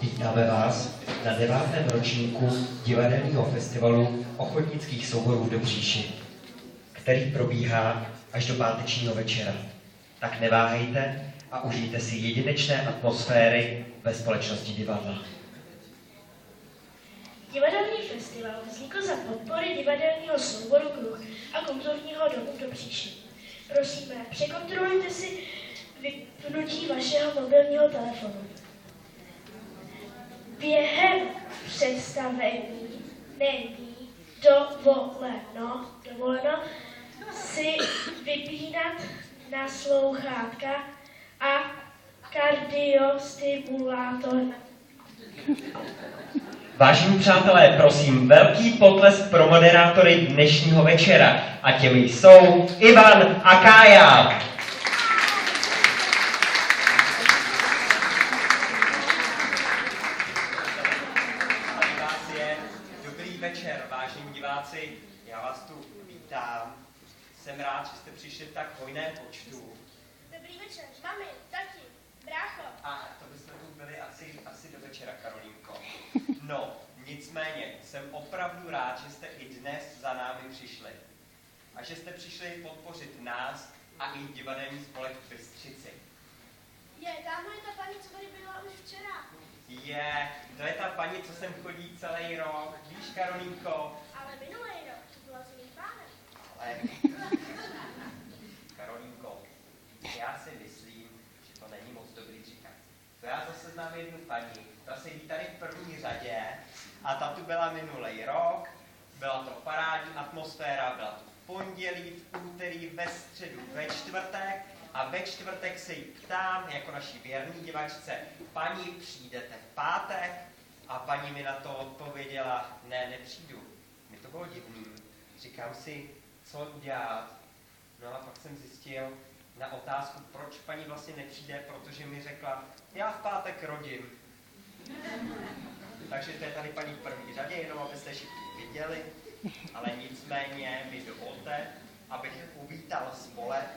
Vítáme vás na 9. ročníku divadelního festivalu ochotnických souborů v Dobříši, který probíhá až do pátečního večera. Tak neváhejte a užijte si jedinečné atmosféry ve společnosti divadla. Divadelní festival vznikl za podpory divadelního souboru Kruh a kulturního domu v Dobříši. Prosíme, překontrolujte si vypnutí vašeho mobilního telefonu. Během představení není dovoleno si vypínat na slouchátka a kardiostimulátor. Vážení přátelé, prosím, velký potlesk pro moderátory dnešního večera. A těmi jsou Ivan a Kája. Dobrý večer, vážení diváci, já vás tu vítám. Jsem rád, že jste přišli v tak hojném počtu. Dobrý večer, mami, tati, brácho. A to byste tu byli asi do večera, Karolínko. No, nicméně, jsem opravdu rád, že jste i dnes za námi přišli. A že jste přišli podpořit nás a i divadelní spolek v Bystřici. Tamhle je ta paní, co tady byla už včera. To je ta paní, co sem chodí celý rok. Víš, Karolínko? Ale minulý rok, to byla s jiným pánem. Ale, Karolínko, já si myslím, že to není moc dobrý říkat. To já zase znám jednu paní, ta sedí tady v první řadě a ta tu byla minulý rok, byla to parádní atmosféra, byla tu v pondělí, v úterý, ve středu, ve čtvrtek a ve čtvrtek se jí ptám, jako naší věrní divačce, paní, přijdete v pátek? A paní mi na to odpověděla, ne, nepřijdu. Mi to bylo divný. Říkám si, co udělat. No a pak jsem zjistil na otázku, proč paní vlastně nepřijde, protože mi řekla, já v pátek rodím. Takže to je tady paní v první řadě, jenom abyste všichni viděli. Ale nicméně mi dovolte, abych uvítal spolek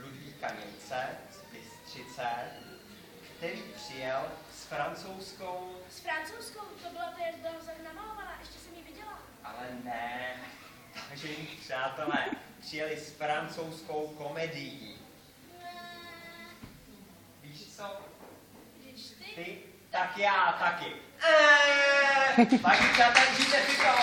Ludvíka Němce z Bystřice, který přijel s francouzskou... S francouzskou, to byla ta jak namalovaná, ještě jsem ji viděla. Ale ne, vážení přátelé, přijeli s francouzskou komedií. Víš co? Víš ty? Ty? Tak já taky. Vážení přátelé, žijte si to!